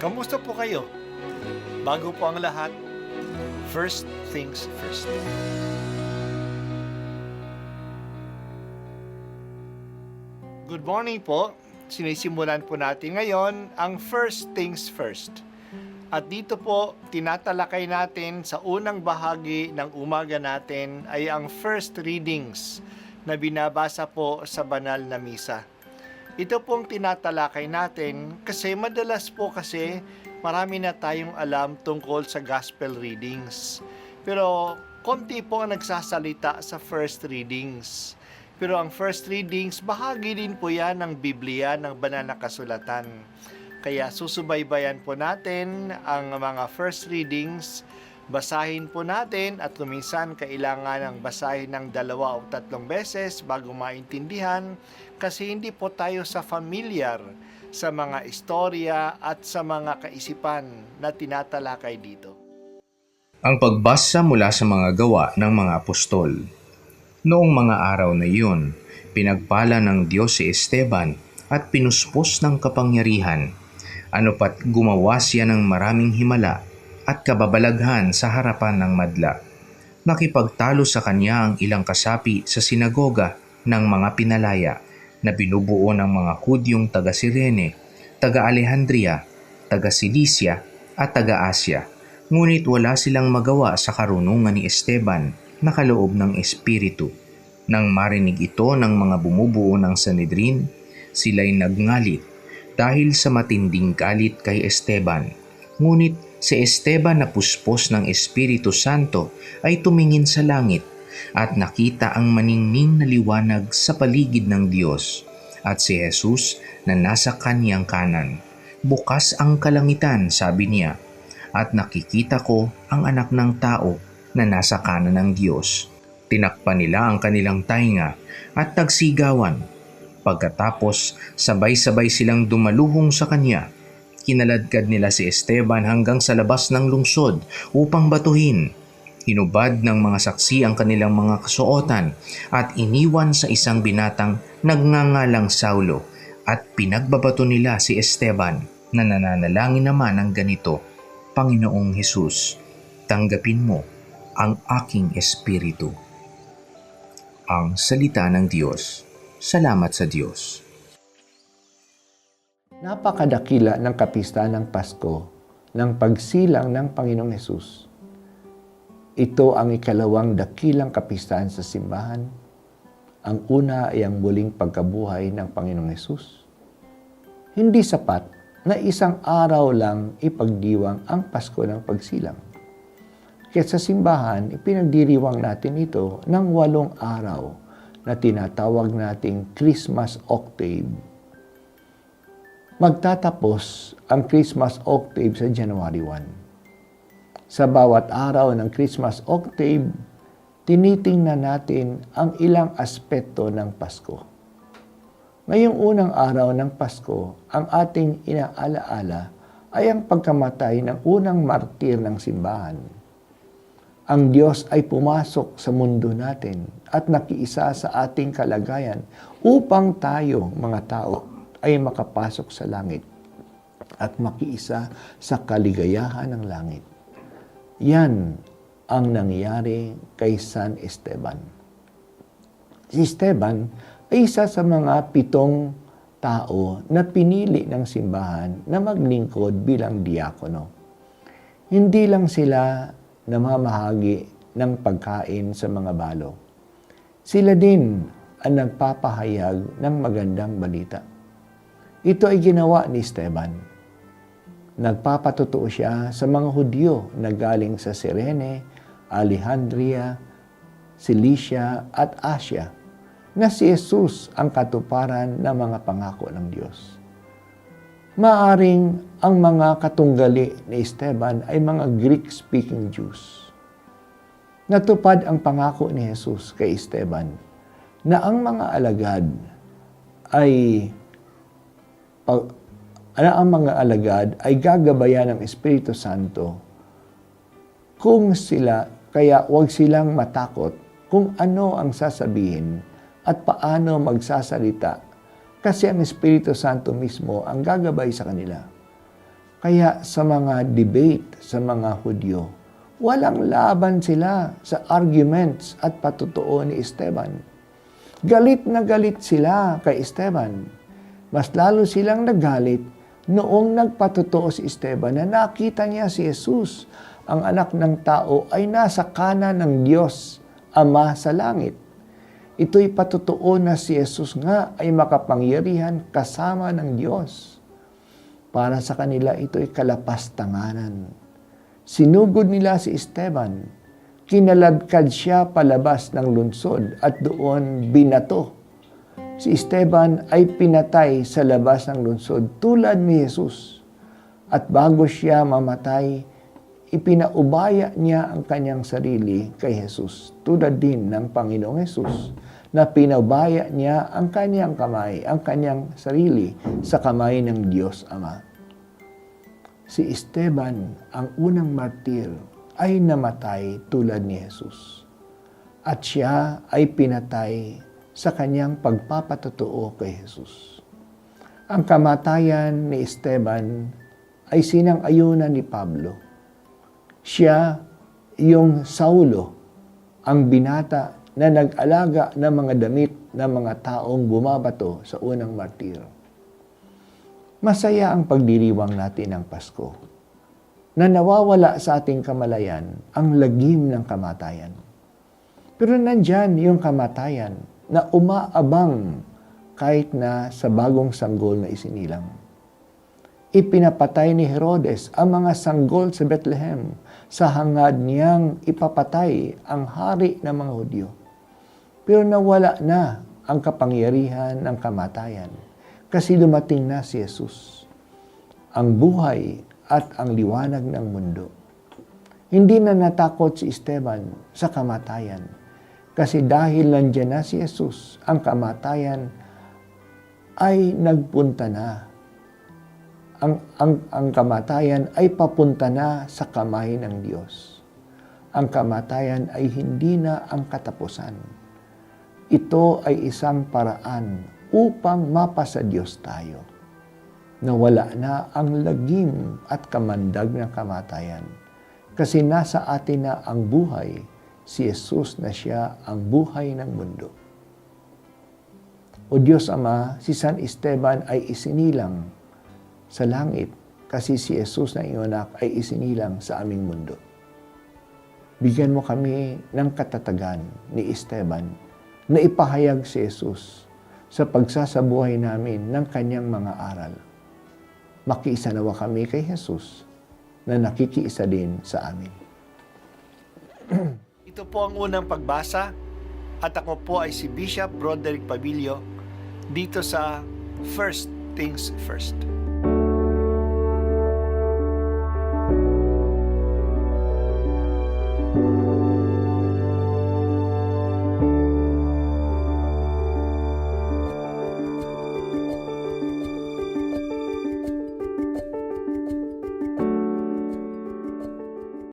Kamusta po kayo? Bago po ang lahat, first things first. Good morning po. Sinisimulan po natin ngayon ang first things first. At dito po, tinatalakay natin sa unang bahagi ng umaga natin ay ang first readings na binabasa po sa banal na misa. Ito pong tinatalakay natin kasi madalas po kasi marami na tayong alam tungkol sa gospel readings. Pero konti po ang nagsasalita sa first readings. Pero ang first readings, bahagi din po yan ng Biblia, ng banal na kasulatan. Kaya susubaybayan po natin ang mga first readings, basahin po natin at kuminsan kailangan ng basahin ng 2 o 3 beses bago maintindihan kasi hindi po tayo familiar sa mga istorya at sa mga kaisipan na tinatalakay dito. Ang pagbasa mula sa mga gawa ng mga apostol. Noong mga araw na iyon, pinagpala ng Diyos si Esteban at pinuspos ng kapangyarihan. Ano pat gumawa siya ng maraming himala at kababalaghan sa harapan ng madla. Nakipagtalo sa kanya ang ilang kasapi sa sinagoga ng mga pinalaya na binubuo ng mga Hudyong taga-Sirene, taga-Alejandria, taga-Cilicia at taga-Asya. Ngunit wala silang magawa sa karunungan ni Esteban na kaloob ng Espiritu. Nang marinig ito ng mga bumubuo ng Sanhedrin, sila'y nagngalit dahil sa matinding galit kay Esteban. Ngunit si Esteban na puspos ng Espiritu Santo ay tumingin sa langit at nakita ang maningning na liwanag sa paligid ng Diyos at si Jesus na nasa kanyang kanan. Bukas ang kalangitan, sabi niya, at nakikita ko ang anak ng tao na nasa kanan ng Diyos. Tinakpan nila ang kanilang tainga at tagsigawan. Pagkatapos, sabay-sabay silang dumaluhong sa kanya. Kinaladkad nila si Esteban hanggang sa labas ng lungsod upang batuhin. Hinubad ng mga saksi ang kanilang mga kasuotan at iniwan sa isang binatang nagngangalang Saulo at pinagbabato nila si Esteban na nananalangin naman ng ganito, Panginoong Hesus, tanggapin mo ang aking espiritu. Ang salita ng Diyos. Salamat sa Diyos. Napakadakila ng kapistahan ng Pasko ng pagsilang ng Panginoong Hesus. Ito ang ikalawang dakilang kapistahan sa simbahan. Ang una ay ang muling pagkabuhay ng Panginoong Hesus. Hindi sapat na isang araw lang ipagdiwang ang Pasko ng pagsilang. Kaya sa simbahan, ipinagdiriwang natin ito ng 8 araw na tinatawag nating Christmas Octave. Magtatapos ang Christmas Octave sa January 1. Sa bawat araw ng Christmas Octave, tinitingnan natin ang ilang aspeto ng Pasko. Ngayong unang araw ng Pasko, ang ating inaalaala ay ang pagkamatay ng unang martir ng simbahan. Ang Diyos ay pumasok sa mundo natin at nakiisa sa ating kalagayan upang tayo, mga tao, ay makapasok sa langit at makiisa sa kaligayahan ng langit. Yan ang nangyari kay San Esteban. Si Esteban ay isa sa mga 7 tao na pinili ng simbahan na maglingkod bilang diakono. Hindi lang sila namamahagi ng pagkain sa mga balo. Sila din ang nagpapahayag ng magandang balita. Ito ay ginawa ni Esteban. Nagpapatotoo siya sa mga Hudyo na galing sa Cyrene, Alejandria, Cilicia at Asya na si Jesus ang katuparan ng mga pangako ng Diyos. Maaring ang mga katunggali ni Esteban ay mga Greek-speaking Jews. Natupad ang pangako ni Jesus kay Esteban na ang mga alagad ay gagabayan ng Espiritu Santo kaya huwag silang matakot kung ano ang sasabihin at paano magsasalita kasi ang Espiritu Santo mismo ang gagabay sa kanila. Kaya sa mga debate sa mga Hudyo, walang laban sila sa arguments at patutuo ni Esteban. Galit na galit sila kay Esteban. Mas lalo silang nagalit noong nagpatutuo si Esteban na nakita niya si Jesus, ang anak ng tao, ay nasa kanan ng Diyos, Ama sa langit. Ito'y patutuo na si Jesus nga ay makapangyarihan kasama ng Diyos. Para sa kanila, ito'y kalapastanganan. Sinugod nila si Esteban, kinaladkad siya palabas ng lungsod at doon binato. Si Esteban ay pinatay sa labas ng lungsod tulad ni Jesus. At bago siya mamatay, ipinaubaya niya ang kanyang sarili kay Jesus. Tulad din ng Panginoong Jesus na pinubaya niya ang kanyang kamay, ang kanyang sarili sa kamay ng Diyos Ama. Si Esteban, ang unang martir, ay namatay tulad ni Jesus. At siya ay pinatay sa kanyang pagpapatotoo kay Jesus. Ang kamatayan ni Esteban ay sinang-ayunan ni Pablo. Siya yung Saulo, ang binata na nag-alaga ng mga damit ng mga taong bumabato sa unang martir. Masaya ang pagdiriwang natin ng Pasko na nawawala sa ating kamalayan ang lagim ng kamatayan. Pero nandyan yung kamatayan na umaabang kahit na sa bagong sanggol na isinilang. Ipinapatay ni Herodes ang mga sanggol sa Bethlehem sa hangad niyang ipapatay ang hari ng mga Hudyo. Pero nawala na ang kapangyarihan ng kamatayan kasi dumating na si Jesus, ang buhay at ang liwanag ng mundo. Hindi na natakot si Esteban sa kamatayan kasi dahil nandiyan na si Jesus, ang kamatayan ay nagpunta na. Ang kamatayan ay papunta na sa kamay ng Diyos. Ang kamatayan ay hindi na ang katapusan. Ito ay isang paraan upang mapasa Diyos tayo. Nawala na ang lagim at kamandag ng kamatayan. Kasi nasa atin na ang buhay, si Jesus na siya ang buhay ng mundo. O Diyos Ama, si San Esteban ay isinilang sa langit kasi si Jesus na iyong anak ay isinilang sa aming mundo. Bigyan mo kami ng katatagan ni Esteban na ipahayag si Jesus sa pagsasabuhay namin ng kanyang mga aral. Makiisa nawa kami kay Jesus na nakikiisa din sa amin. Ito po ang unang pagbasa at ako po ay si Bishop Broderick Pabilio dito sa First Things First.